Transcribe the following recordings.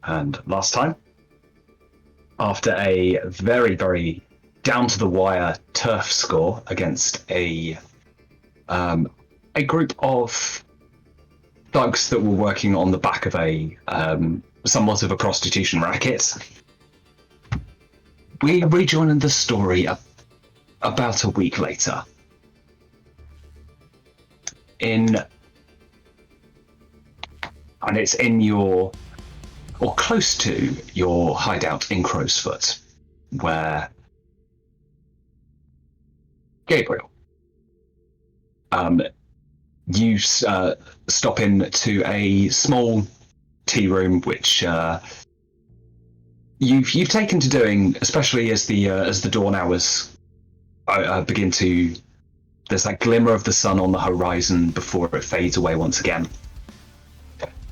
And last time, after a very, very down-to-the-wire turf score against a group of thugs that were working on the back of a somewhat of a prostitution racket, we rejoined the story about a week later. And it's in your, or close to your hideout in Crowsfoot, where Gabriel, you stop in to a small tea room, which you've taken to doing, especially as the dawn hours begin to. There's that glimmer of the sun on the horizon before it fades away once again,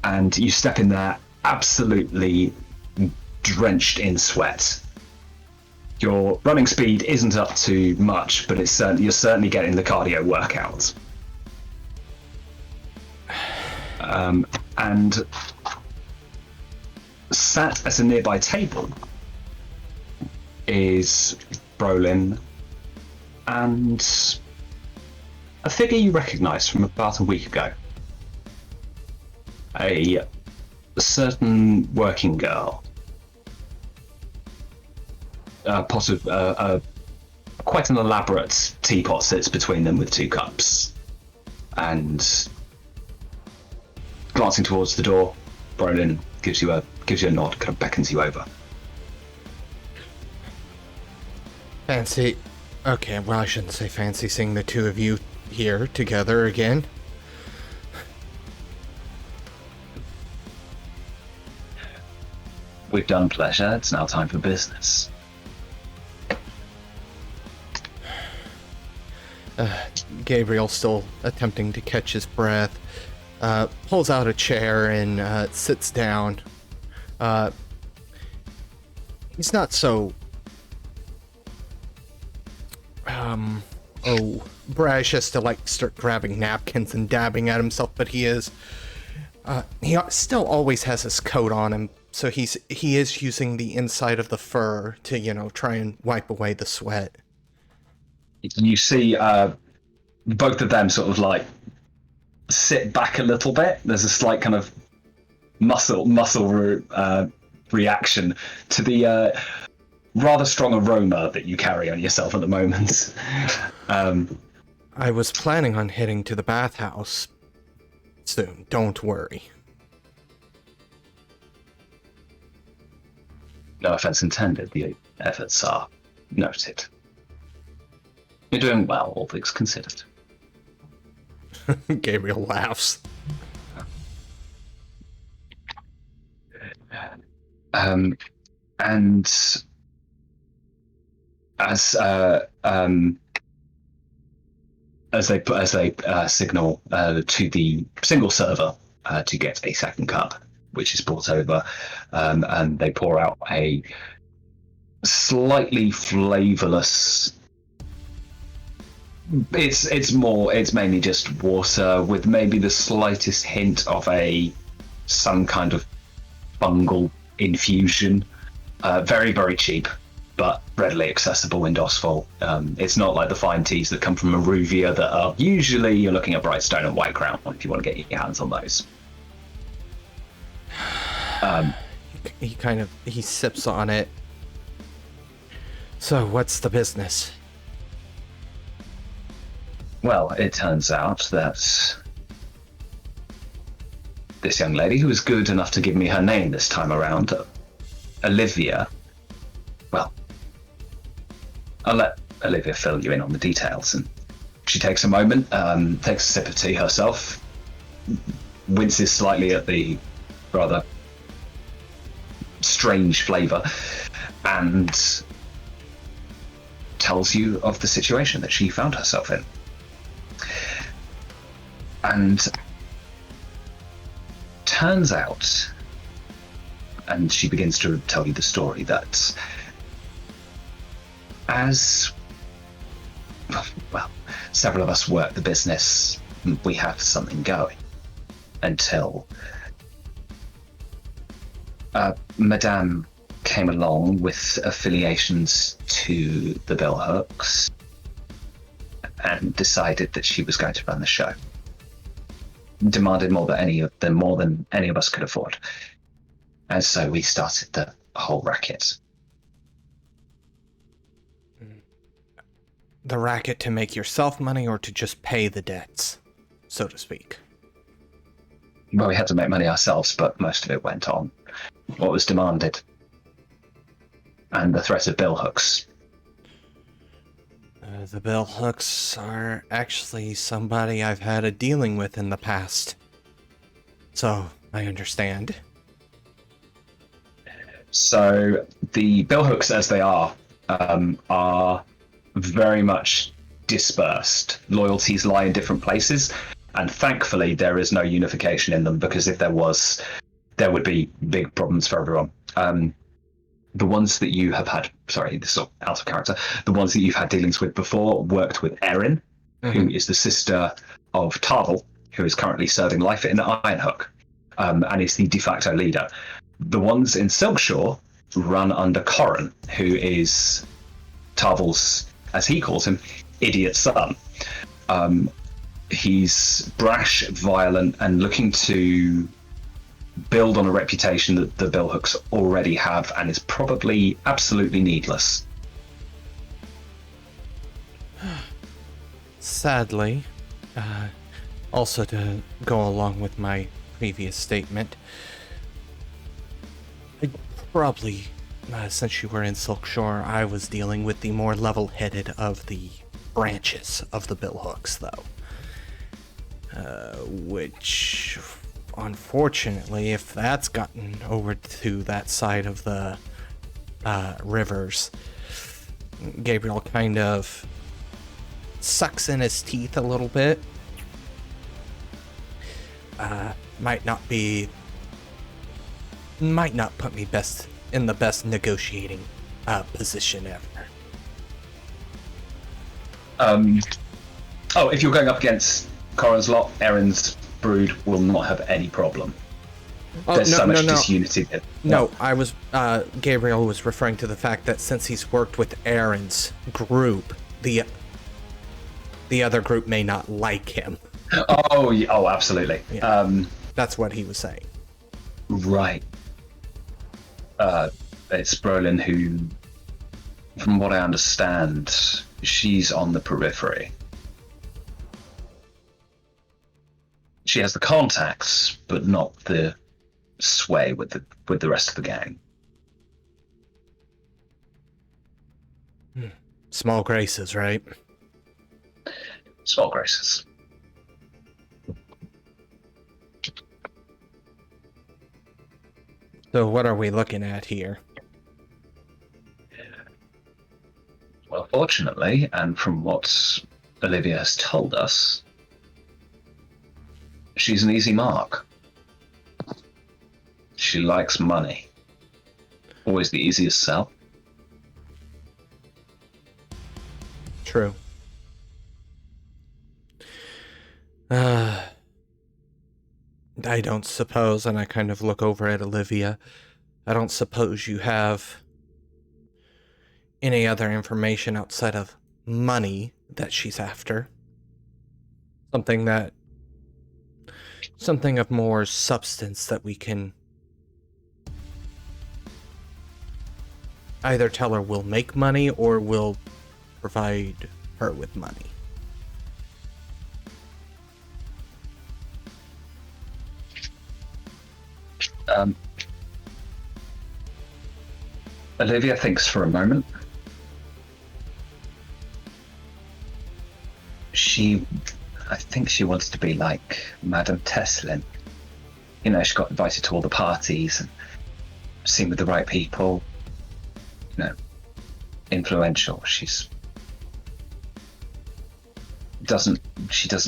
and you step in there, absolutely drenched in sweat. Your running speed isn't up to much, but you're certainly getting the cardio workout. And sat at a nearby table is Brolin and a figure you recognise from about a week ago. A certain working girl. A pot of quite an elaborate teapot sits between them with 2 cups. And glancing towards the door, Brolin gives you a nod, kind of beckons you over. Fancy. Okay, well, I shouldn't say fancy seeing the two of you here together again. We've done pleasure, it's now time for business. Gabriel, still attempting to catch his breath, pulls out a chair and sits down. He's not so brash as to like start grabbing napkins and dabbing at himself, but he still always has his coat on him, so he is using the inside of the fur to try and wipe away the sweat. You see both of them sort of like sit back a little bit. There's a slight kind of muscle reaction to the rather strong aroma that you carry on yourself at the moment. I was planning on heading to the bathhouse soon, don't worry. No offense intended, the efforts are noted. You're doing well, all things considered. Gabriel laughs. And as they signal to the single server to get a second cup, which is brought over, and they pour out a slightly flavourless. It's mainly just water with maybe the slightest hint of some kind of fungal infusion. Very, very cheap, but readily accessible in Dosful. It's not like the fine teas that come from Aruvia that are usually you're looking at Brightstone and White Crown if you want to get your hands on those. He sips on it. So what's the business? Well, it turns out that this young lady, who was good enough to give me her name this time around, Olivia, well, I'll let Olivia fill you in on the details. And she takes a moment, takes a sip of tea herself, winces slightly at the rather strange flavour, and tells you of the situation that she found herself in. And turns out, and she begins to tell you the story, that as, well, several of us work the business, we have something going until Madame came along with affiliations to the Billhooks and decided that she was going to run the show. Demanded more than any of us could afford. And so we started the whole racket. The racket to make yourself money or to just pay the debts, so to speak? Well, we had to make money ourselves, but most of it went on what was demanded. And the threat of Billhooks. The Billhooks are actually somebody I've had a dealing with in the past. So, I understand. So, the Billhooks, as they are very much dispersed. Loyalties lie in different places, and thankfully there is no unification in them, because if there was, there would be big problems for everyone. The ones that you have had, sorry, this is out of character, the ones that you've had dealings with before worked with Erin, who is the sister of Tarvel, who is currently serving life in Ironhook, and is the de facto leader. The ones in Silkshore run under Corrin, who is Tarvel's, as he calls him, idiot son. He's brash, violent, and looking to build on a reputation that the Billhooks already have, and is probably absolutely needless. Sadly, also to go along with my previous statement, I'd probably, since you were in Silkshore, I was dealing with the more level-headed of the branches of the Billhooks, though. Which, unfortunately, if that's gotten over to that side of the rivers, Gabriel kind of sucks in his teeth a little bit. Might not put me in the best negotiating position ever. If you're going up against Corrin's lot, Erin's brood will not have any problem. There's so much disunity there. No, Gabriel was referring to the fact that since he's worked with Erin's group, the other group may not like him. Oh, absolutely. Yeah. That's what he was saying. Right. It's Brolin who, from what I understand, she's on the periphery. She has the contacts, but not the sway with the rest of the gang. Small graces, right? Small graces. So what are we looking at here? Well, fortunately, and from what Olivia has told us, she's an easy mark. She likes money. Always the easiest sell. True. I don't suppose, and I kind of look over at Olivia, I don't suppose you have any other information outside of money that she's after. Something of more substance that we can either tell her we'll make money or we'll provide her with money. Olivia thinks for a moment. I think she wants to be like Madame Teslin. You know, she got invited to all the parties and seen with the right people. You know, influential. She doesn't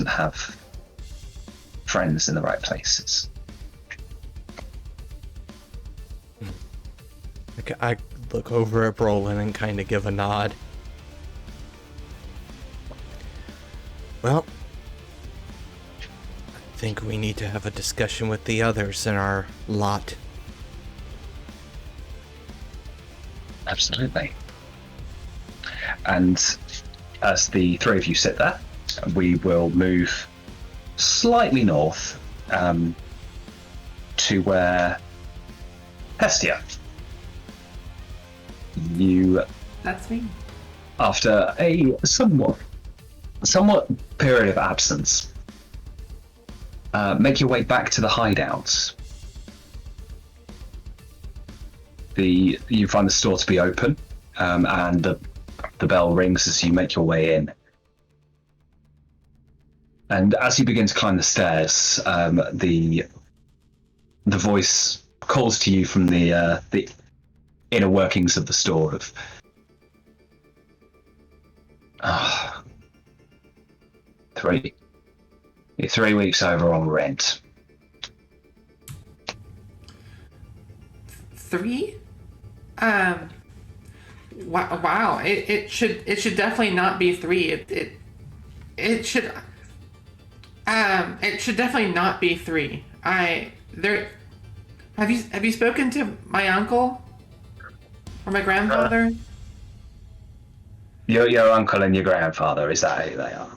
have friends in the right places. I look over at Brolin and kind of give a nod. Well, I think we need to have a discussion with the others in our lot. Absolutely. And as the three of you sit there, we will move slightly north to where Hestia. You. That's me. After a somewhat period of absence, make your way back to the hideouts. You find the store to be open, and the bell rings as you make your way in. And as you begin to climb the stairs, the voice calls to you from the inner workings of the store of. You're 3 weeks over on rent. 3? Wow. It should definitely not be 3. It should definitely not be 3. Have you spoken to my uncle or my grandfather? Your uncle and your grandfather, is that who they are?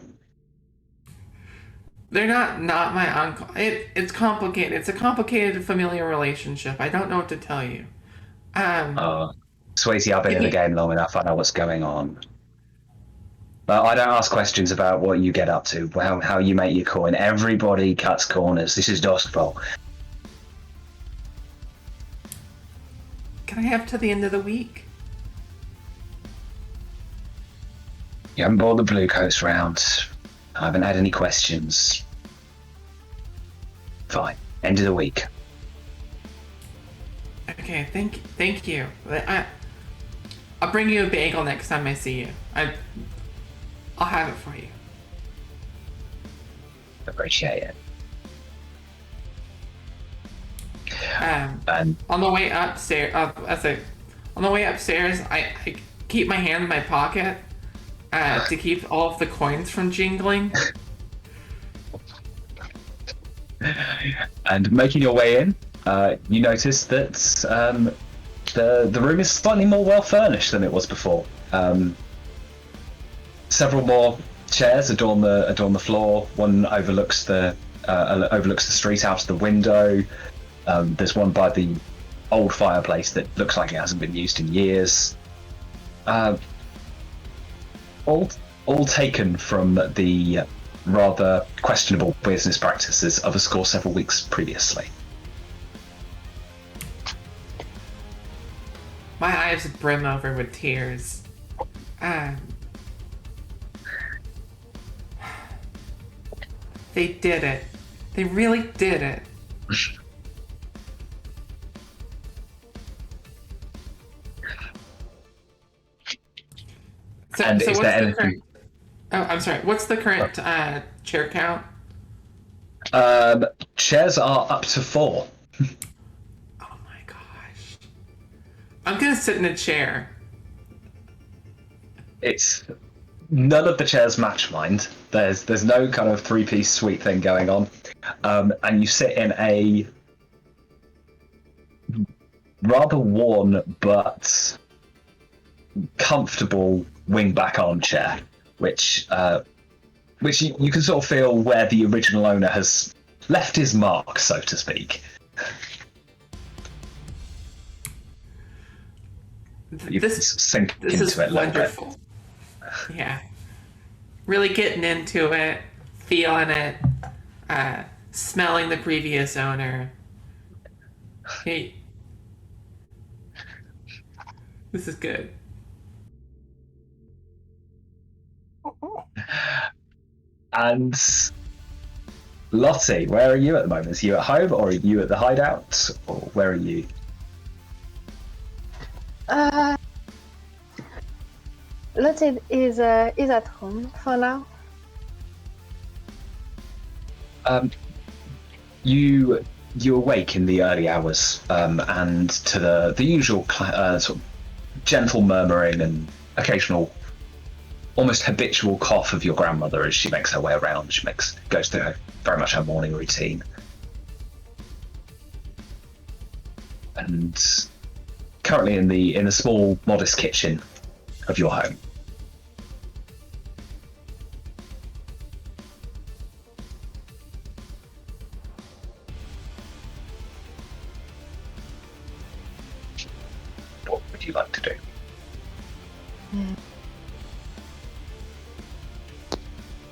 They're not my uncle. It's complicated. It's a complicated familial relationship. I don't know what to tell you. Sweetie, I've been in the game long enough. I know what's going on. But I don't ask questions about what you get up to, how you make your coin. Everybody cuts corners. This is Dusk. Can I have to the end of the week? You haven't brought the blue coats round. I haven't had any questions. Fine. End of the week. Okay, thank you. I'll bring you a bagel next time I see you. I'll have it for you. Appreciate it. And on the way upstairs, I keep my hand in my pocket to keep all of the coins from jingling. And making your way in, you notice that the room is slightly more well furnished than it was before. Several more chairs adorn the floor. One overlooks the street out of the window. There's one by the old fireplace that looks like it hasn't been used in years. All taken from the rather questionable business practices of a score several weeks previously. My eyes brim over with tears. They did it. They really did it. So is what's there the anything? current... Oh, I'm sorry. What's the current chair count? Chairs are up to 4. Oh my gosh. I'm gonna sit in a chair. It's none of the chairs match mind. There's no kind of 3-piece suite thing going on, and you sit in a rather worn but comfortable wing-back armchair, which you can sort of feel where the original owner has left his mark, so to speak. This sink into is it wonderful. Yeah. Really getting into it, feeling it, smelling the previous owner. Hey. This is good. And Lottie, where are you at the moment? Are you at home, or are you at the hideout, or where are you? Lottie is at home for now. You awake in the early hours, and to the usual sort of gentle murmuring and occasional, almost habitual cough of your grandmother as she makes her way around. She goes through very much her morning routine. And currently in the small, modest kitchen of your home. What would you like to do?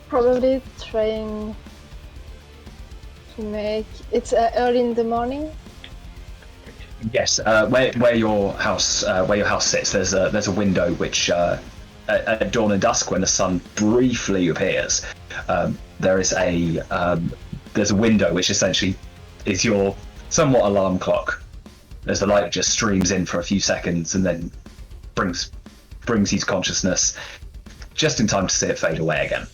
Probably trying to make it's early in the morning. Yes, where your house sits, there's a window which at dawn and dusk, when the sun briefly appears, there's a window which essentially is your somewhat alarm clock. As the light just streams in for a few seconds and then brings you to consciousness, just in time to see it fade away again.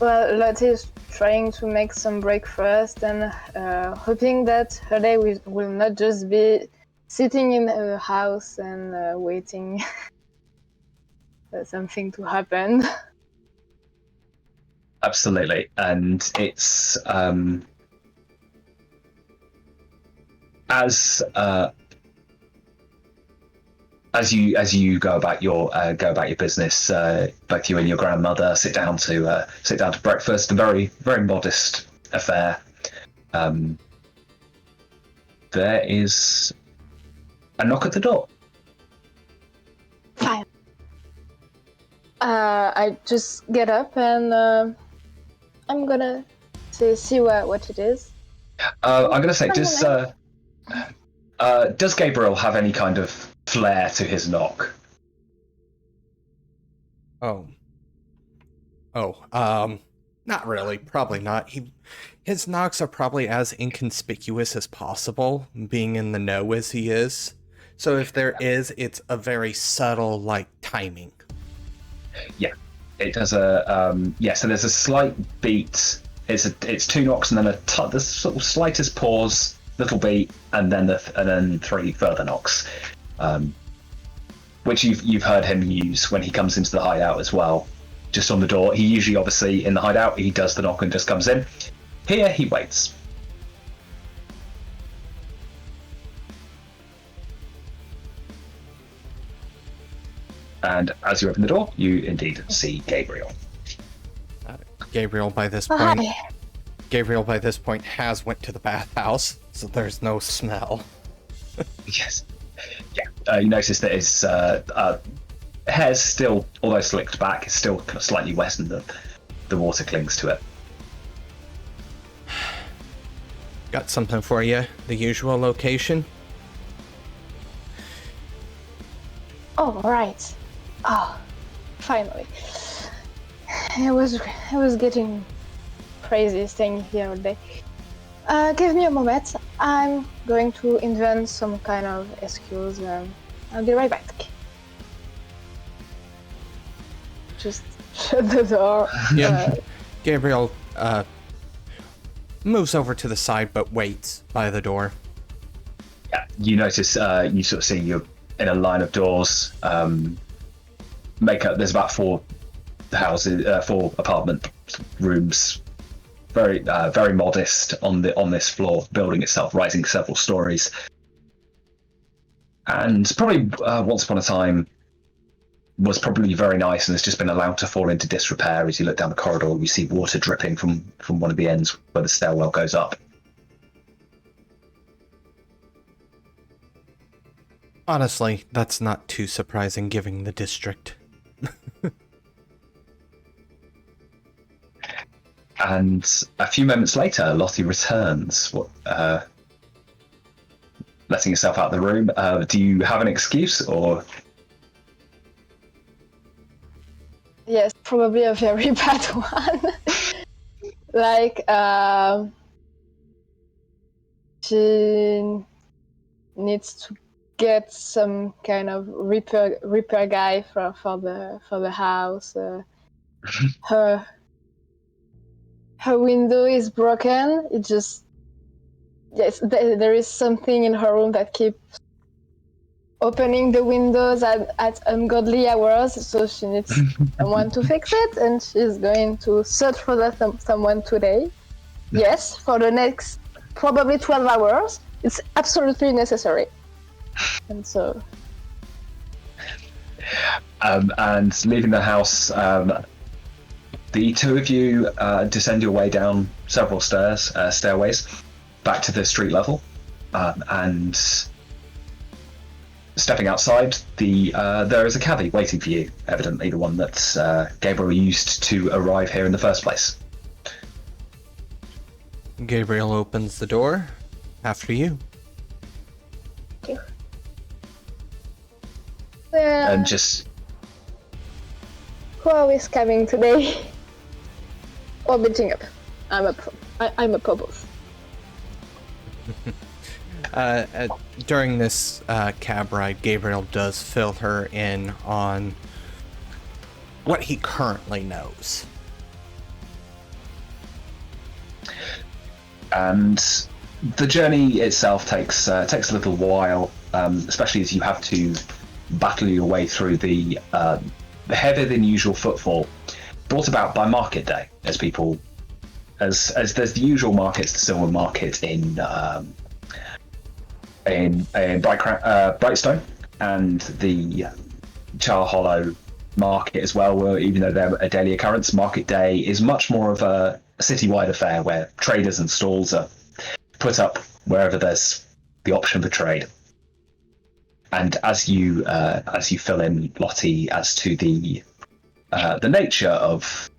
Well, Lottie is trying to make some breakfast and hoping that her day will not just be sitting in her house and waiting for something to happen. Absolutely, and it's as you go about your business, both you and your grandmother sit down to breakfast. A very, very modest affair. There is a knock at the door. Fine. I just get up and I'm gonna see what it is. I'm going to say, does Gabriel have any kind of flair to his knock? Not really. Probably not. His knocks are probably as inconspicuous as possible, being in the know as he is. So if there is, it's a very subtle, timing. Yeah, it does so there's a slight beat. It's two knocks and then the sort of slightest pause, little beat, and then three further knocks, which you've heard him use when he comes into the hideout as well. Just on the door, he usually, obviously, in the hideout, he does the knock and just comes in. Here, he waits. And as you open the door, you indeed see Gabriel. Gabriel, by this point, has went to the bathhouse, so there's no smell. Yes. Yeah. You notice that his hair's still, although slicked back, is still kind of slightly wet, and the water clings to it. Got something for you. The usual location. Oh, right. Oh, finally. I was getting crazy staying here all day. Give me a moment. I'm going to invent some kind of excuse. I'll be right back. Just shut the door. Yeah. Gabriel moves over to the side, but waits by the door. Yeah. You notice, you sort of see you're in a line of doors. There's about four apartment rooms. Very, very modest on this floor, building itself, rising several stories. And probably once upon a time was probably very nice and has just been allowed to fall into disrepair. As you look down the corridor, you see water dripping from one of the ends where the stairwell goes up. Honestly, that's not too surprising given the district. And a few moments later, Lottie returns, letting herself out of the room. Do you have an excuse, or...? Yes, probably a very bad one. She needs to get some kind of repair guy for the house. Her window is broken. There is something in her room that keeps opening the windows at ungodly hours, so she needs someone to fix it, and she's going to search for someone today. Yes, for the next probably 12 hours. It's absolutely necessary. And so, And leaving the house, the two of you descend your way down several stairways, back to the street level, and stepping outside, there is a cabbie waiting for you. Evidently, the one that Gabriel used to arrive here in the first place. Gabriel opens the door. After you. thank you. Well, And just who are we scamming today? Or bitching up? I'm up for both. During this cab ride, Gabriel does fill her in on what he currently knows. And the journey itself takes a little while, especially as you have to battle your way through the heavier than usual footfall brought about by market day, as there's the usual markets, the silver market in Brightstone, and the Char Hollow market as well, where even though they're a daily occurrence, market day is much more of a citywide affair where traders and stalls are put up wherever there's the option for trade. And as you fill in, Lottie, as to the nature of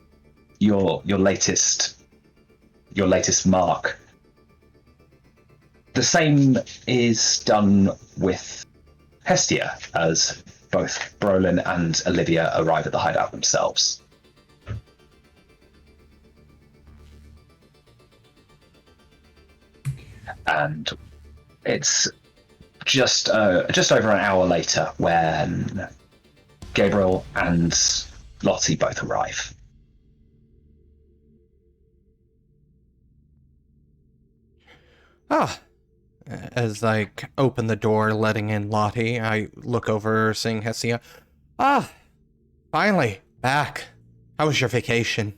your latest mark, the same is done with Hestia, as both Brolin and Olivia arrive at the hideout themselves. And it's just over an hour later when Gabriel and Lottie both arrive. As I open the door, letting in Lottie, I look over, seeing Hestia. Finally, back. How was your vacation?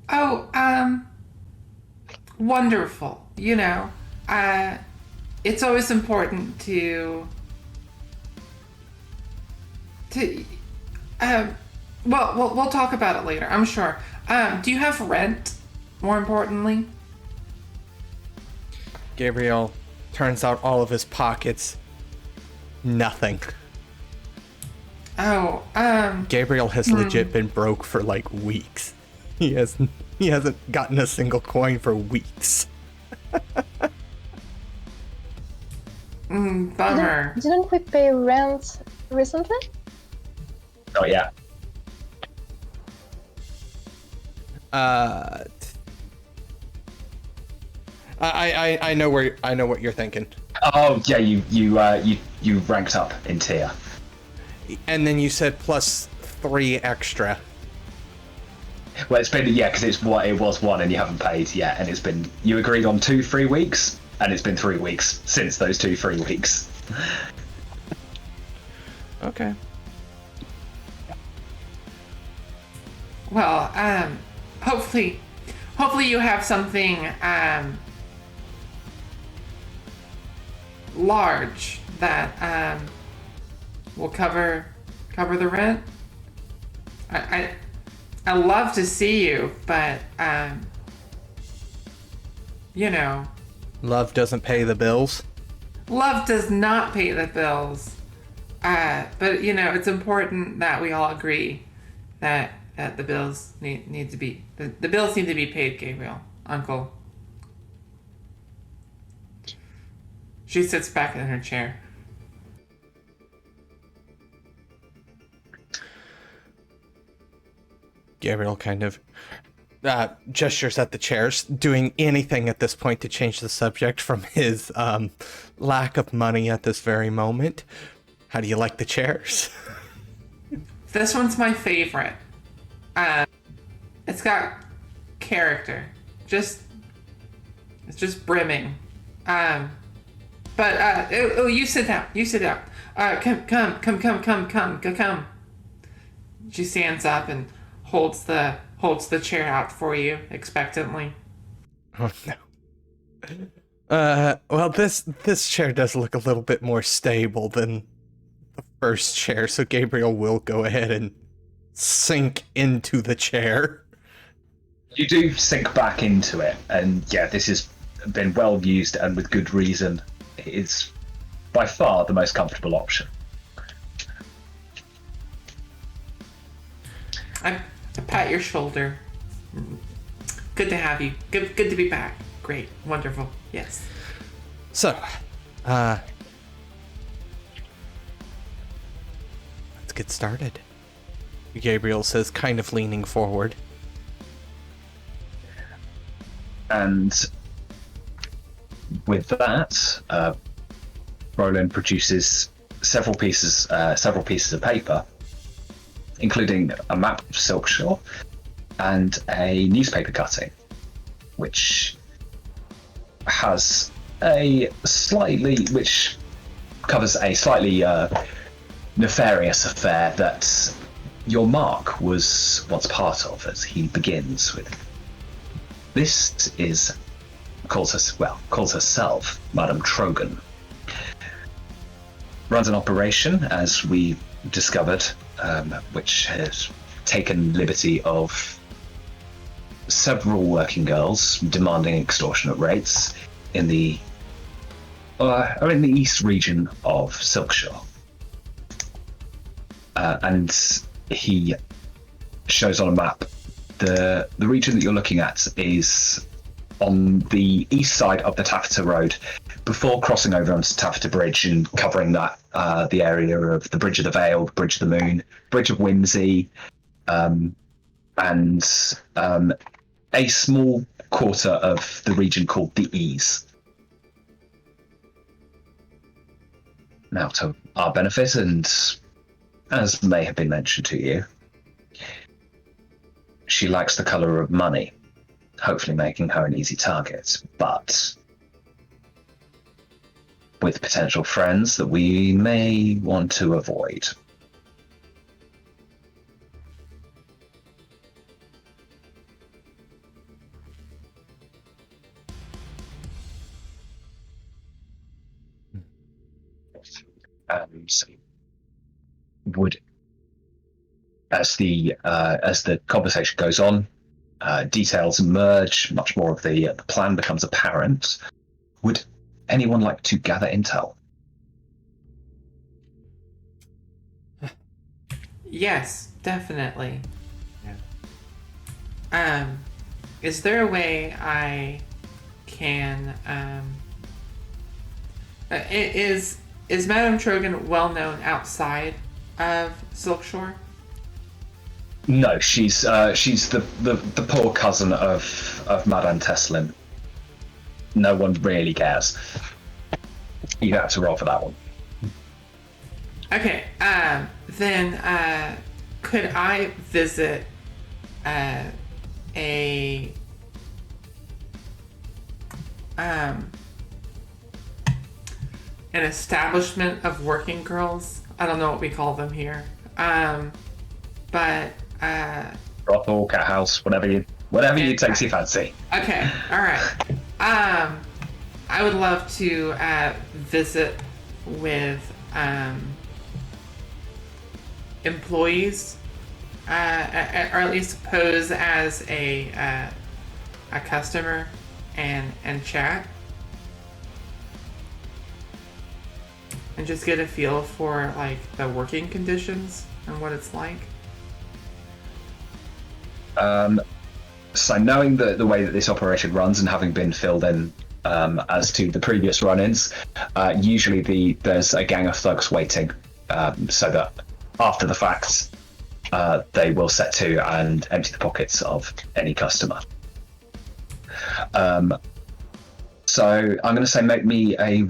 Oh, wonderful. You know, it's always important to well, we'll talk about it later, I'm sure. Do you have rent, more importantly? Gabriel turns out all of his pockets. Nothing. Oh, Gabriel has legit been broke for like weeks. He hasn't gotten a single coin for weeks. Bummer. Didn't we pay rent recently? Oh yeah. I know what you're thinking. Oh yeah, you ranked up in tier. And then you said plus 3 extra. Well, it's been because it was 1 and you haven't paid yet, and it's been, you agreed on 2 free weeks, and it's been 3 weeks since those 2 free weeks. Okay. Well, hopefully you have something large that will cover the rent. I love to see you, but you know, Love doesn't pay the bills. love does not pay the bills. But you know, it's important that we all agree that the bills need to be the bills need to be paid, Gabriel, Uncle. She sits back in her chair. Gabriel kind of gestures at the chairs, doing anything at this point to change the subject from his lack of money at this very moment. How do you like the chairs? This one's my favorite. It's got character. It's just brimming. But you sit down. You sit down. Come. She stands up and holds the chair out for you expectantly. Oh no. Well, this chair does look a little bit more stable than the first chair, so Gabriel will go ahead and sink into the chair. You do sink back into it, and yeah, this has been well used and with good reason. It's by far the most comfortable option. I pat your shoulder. Good to have you. Good to be back. Great. Wonderful. Yes. So, let's get started. Gabriel says, kind of leaning forward. And with that, Brolin produces several pieces of paper, including a map of Silkshore and a newspaper cutting, which covers a slightly nefarious affair that your Mark was once part of, as he begins with. This calls herself Madame Trogan. Runs an operation, as we discovered, which has taken liberty of several working girls, demanding extortionate rates in the east region of Silkshore. And he shows on a map the region that you're looking at is on the east side of the Taffeta Road, before crossing over onto Taffeta Bridge and covering that the area of the Bridge of the Vale, the Bridge of the Moon, Bridge of Whimsy, and a small quarter of the region called the Ease. Now, to our benefit, and as may have been mentioned to you, she likes the colour of money, hopefully making her an easy target, but with potential friends that we may want to avoid. So would, as the conversation goes on, details emerge, much more of the plan becomes apparent. Would anyone like to gather intel? Yes, definitely. Yeah. Is there a way I can is Madame Trogan well known outside of Silkshore? No, she's the poor cousin of Madame Teslin. No one really cares. You have to roll for that one. Okay, then could I visit an establishment of working girls? I don't know what we call them here. But brothel, cat house, whatever you takes your fancy. Okay, all right. I would love to visit with employees, or at least pose as a customer and chat, and just get a feel for like the working conditions and what it's like. So knowing the way that this operation runs and having been filled in as to the previous run-ins, usually there's a gang of thugs waiting, so that after the fact they will set to and empty the pockets of any customer. So I'm going to say make me a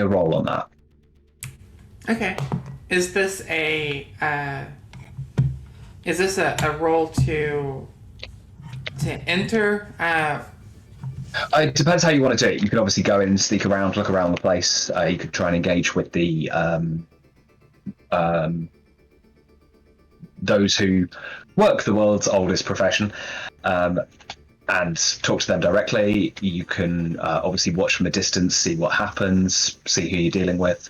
roll on that. Okay. Is this a roll to enter? It depends how you want to do it. You could obviously go in and sneak around, look around the place. You could try and engage with the those who work the world's oldest profession. and talk to them directly. You can obviously watch from a distance, see what happens, see who you're dealing with.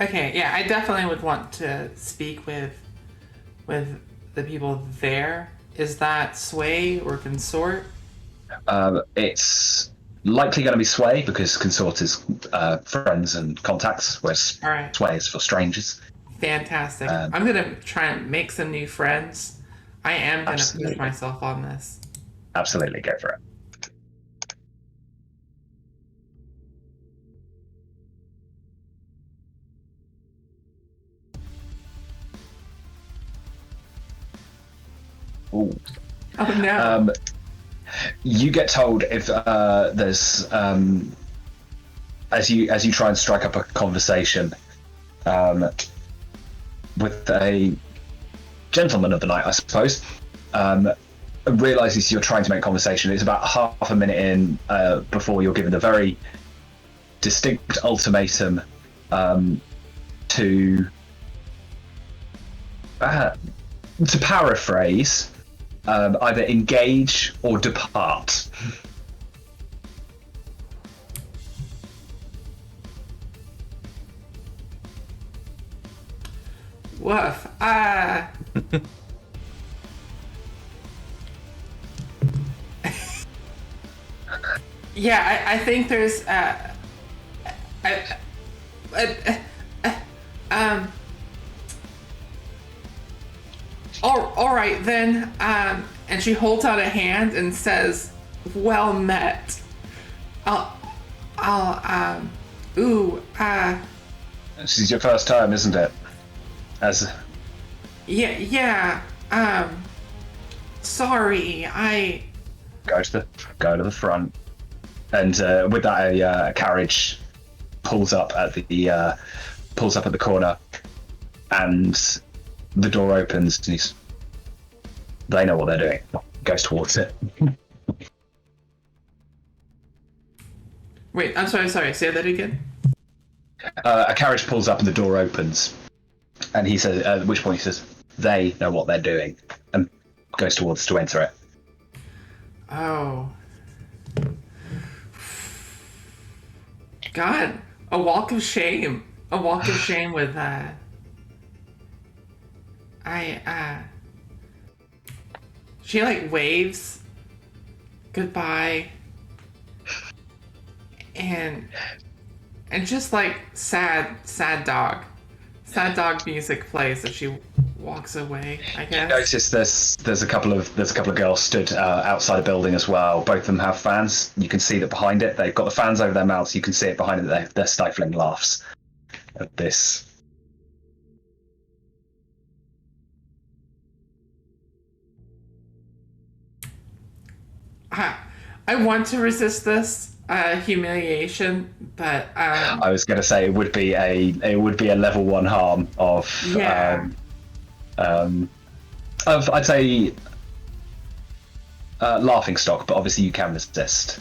Okay, yeah, I definitely would want to speak with the people there. Is that Sway or Consort? It's likely going to be Sway because Consort is friends and contacts, whereas All right. Sway is for strangers. Fantastic. I'm gonna try and make some new friends. I am gonna Absolutely. push myself on this. Absolutely, go for it. Ooh. Oh no. You get told if there's as you try and strike up a conversation with a gentleman of the night, I suppose, realizes you're trying to make conversation. It's about half a minute in before you're given a very distinct ultimatum to paraphrase. Either engage or depart. Woof. Yeah, I think there's all right then. And she holds out a hand and says, "Well met." This is your first time, isn't it? Yeah. Sorry, I. Go to the front, and with that, a carriage pulls up at the corner, and the door opens, and they know what they're doing. Goes towards it. Wait, I'm sorry. Say that again. A carriage pulls up and the door opens, and he says, at which point he says, "They know what they're doing," and goes towards to enter it. Oh. God, a walk of shame. A walk of shame with that. She like waves goodbye and just like sad dog music plays as she walks away, I guess. You notice there's a couple of girls stood outside a building as well. Both of them have fans. You can see that behind it they've got the fans over their mouths. You can see it behind it. They're stifling laughs at this. I want to resist this humiliation, but I was going to say it would be a level 1 harm of I'd say laughing stock, but obviously you can resist.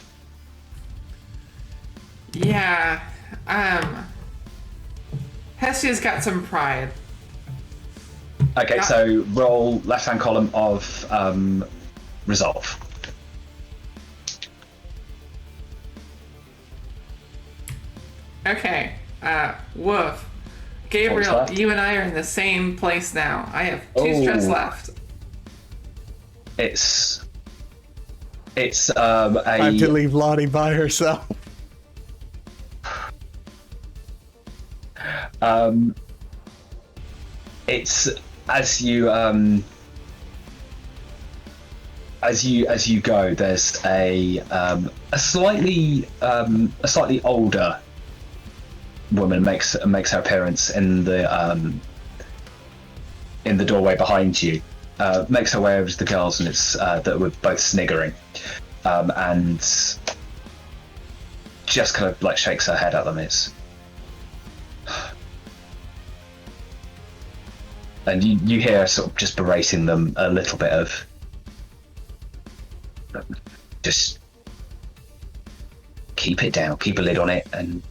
Yeah. Hestia's got some pride. Okay, so roll left-hand column of resolve. Okay. Woof. Gabriel, you and I are in the same place now. I have 2 stress left. It's a Time to leave Lottie by herself. It's as you go. There's a slightly older woman makes her appearance in the doorway behind you. Makes her way over to the girls, and it's that we're both sniggering, and just kind of like shakes her head at them. And you hear her sort of just berating them a little bit of just keep it down, keep a lid on it, and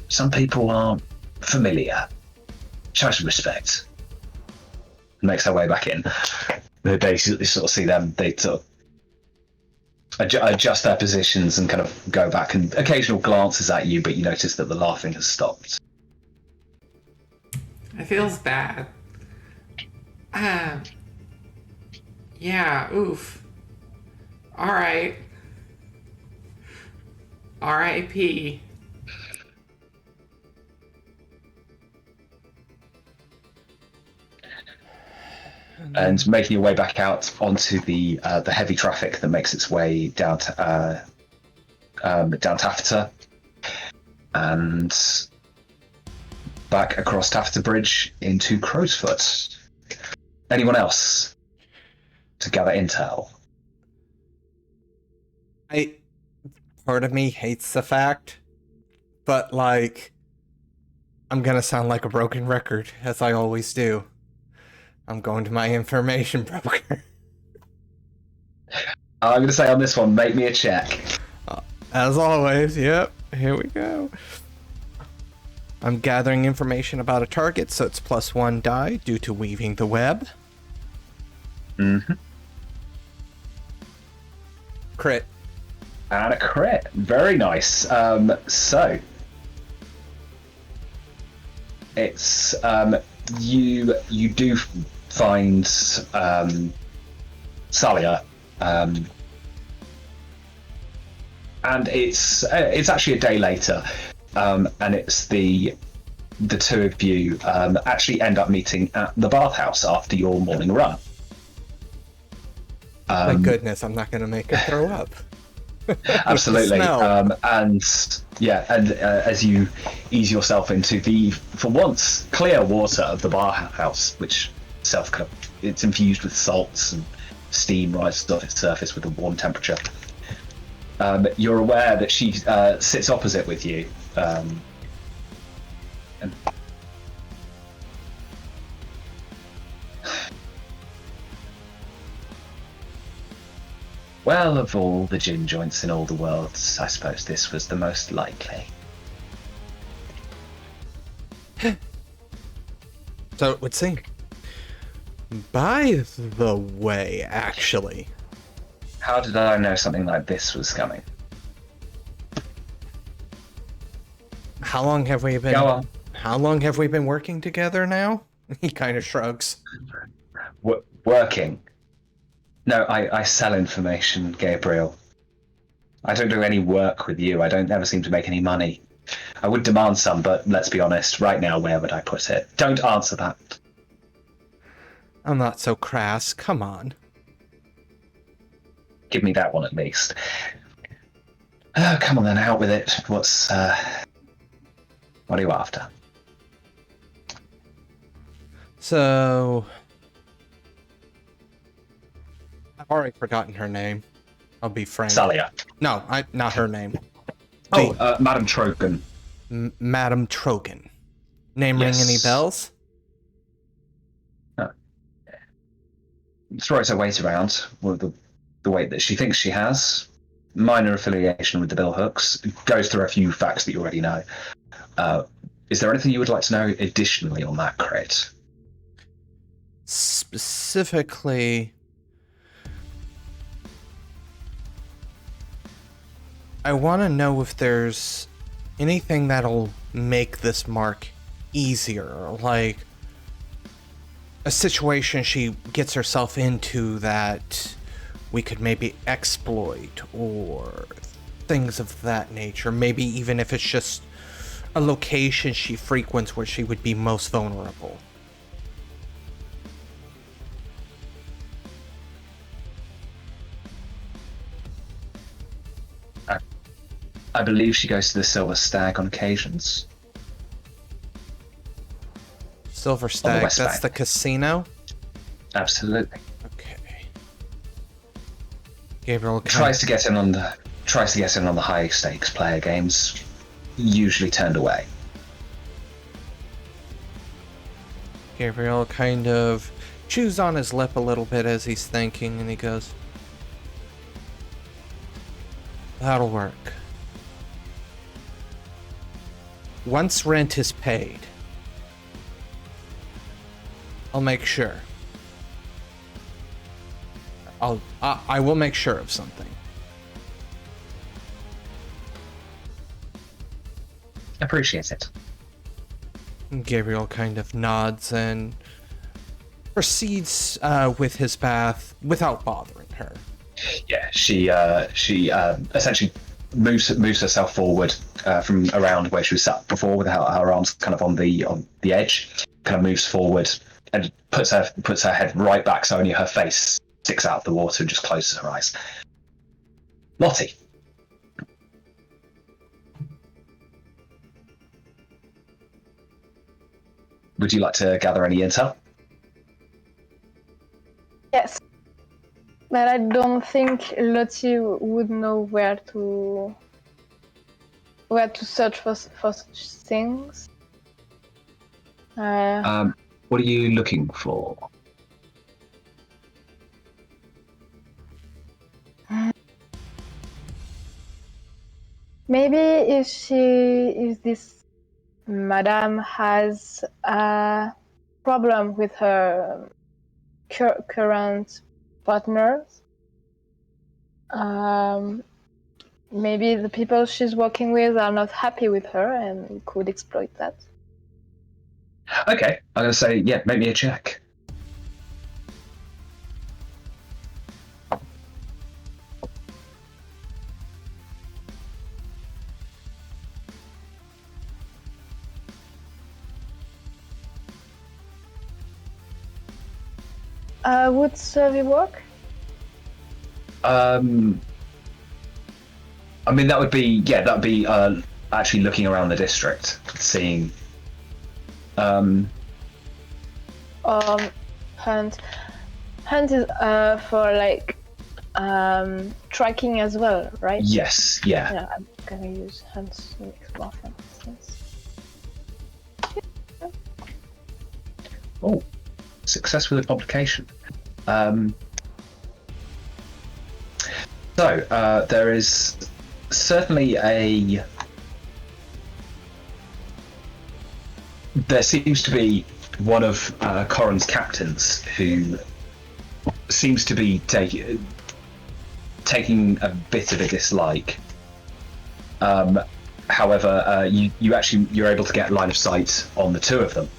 some people aren't familiar. Show some respect. Makes her way back in. they sort of see them. They sort of adjust their positions and kind of go back, and occasional glances at you, but you notice that the laughing has stopped. It feels bad. Yeah, oof. Alright. R.I.P. And making your way back out onto the heavy traffic that makes its way down to Apatura, and back across Taffeta Bridge into Crowsfoot. Anyone else to gather intel? Part of me hates the fact, but like, I'm gonna sound like a broken record, as I always do. I'm going to my information broker. I'm going to say on this one, make me a check. As always, yep, here we go. I'm gathering information about a target, so it's +1 die due to weaving the web. Mm-hmm. Crit. And a crit. Very nice. So it's you do find Salia, and it's actually a day later, and it's the two of you actually end up meeting at the bathhouse after your morning run. My goodness, I'm not going to make her throw up. Absolutely. And as you ease yourself into the, for once, clear water of the bathhouse, which itself it's infused with salts and steam rises off its surface with a warm temperature. You're aware that she sits opposite with you. And well, of all the gin joints in all the world, I suppose this was the most likely. So it would seem. By the way, actually. How did I know something like this was coming? How long have we been? Go on. How long have we been working together now? He kind of shrugs. Working? No, I sell information, Gabriel. I don't do any work with you. I don't ever seem to make any money. I would demand some, but let's be honest, right now, where would I put it? Don't answer that. I'm not so crass. Come on. Give me that one at least. Oh, come on then, out with it. What are you after? So, I've already forgotten her name. I'll be frank. Salia. No, not her name. Madam Trogan. Madam Trogan. Name Yes. ring any bells? Throws her weight around with the weight that she thinks she has. Minor affiliation with the Billhooks. Goes through a few facts that you already know. Is there anything you would like to know additionally on that crit? Specifically, I want to know if there's anything that'll make this mark easier, like a situation she gets herself into that we could maybe exploit, or things of that nature. Maybe even if it's just a location she frequents where she would be most vulnerable. I believe she goes to the Silver Stag on occasions. Silver Stag, West that's Bank. the casino? Absolutely. Okay. Gabriel Tries to get in on the high stakes player games. Usually turned away. Gabriel kind of chews on his lip a little bit as he's thinking, and he goes, "That'll work. Once rent is paid, I'll make sure. I will make sure of something. Appreciate it. Gabriel kind of nods and proceeds with his path without bothering her. Yeah, she essentially moves herself forward from around where she was sat before, with her arms kind of on the edge. Kind of moves forward and puts her head right back, so only her face sticks out of the water, and just closes her eyes. Lottie. Would you like to gather any intel? Yes. But I don't think Lottie would know where to search for such things. What are you looking for? Maybe if this madame has a problem with her current partners, maybe the people she's working with are not happy with her and could exploit that. Okay, I'm going to say, yeah, make me a check. Would survey work? I mean, that'd be actually looking around the district, seeing. Hunt. Hunt is for like tracking as well, right? Yes, yeah. Yeah, I'm gonna use hunt to make more sense. Oh, success with a complication. So there is certainly there seems to be one of Corrin's captains who seems to be taking a bit of a dislike. However, you're able to get line of sight on the two of them,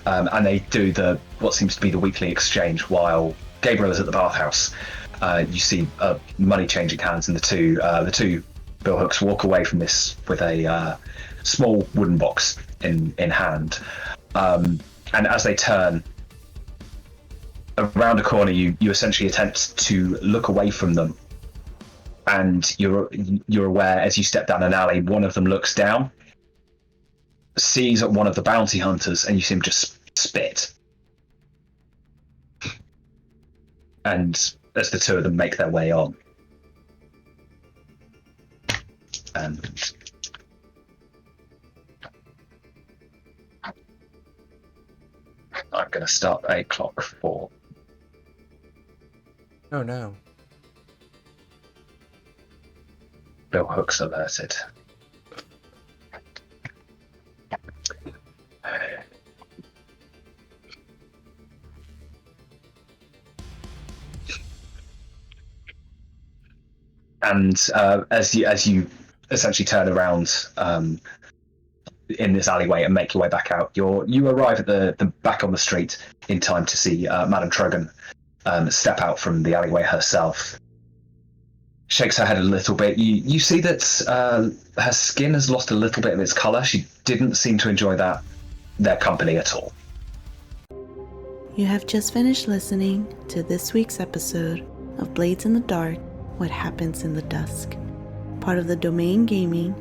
and they do what seems to be the weekly exchange while Gabriel is at the bathhouse. You see money changing hands, and the two Billhooks walk away from this with a small wooden box in hand. And as they turn around a corner, you essentially attempt to look away from them, and you're aware as you step down an alley, one of them looks down, sees one of the bounty hunters, and you see him just spit. And as the two of them make their way on, and I'm going to start a clock for. Oh no. Billhooks alerted. And as you essentially turn around in this alleyway and make your way back out, you arrive at the back on the street in time to see Madame Trogan step out from the alleyway herself. Shakes her head a little bit. You see that her skin has lost a little bit of its colour. She didn't seem to enjoy their company at all. You have just finished listening to this week's episode of Blades in the Dark, What Happens in the Dusk, part of the Domain Gaming,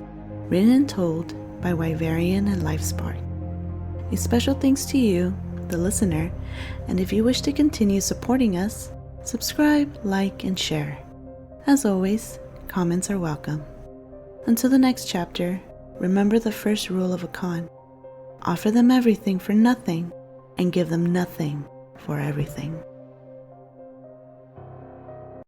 written and told by Wyverian and Livespark. A special thanks to you, the listener, and if you wish to continue supporting us, subscribe, like, and share. As always, comments are welcome. Until the next chapter, remember the first rule of a con. Offer them everything for nothing, and give them nothing for everything.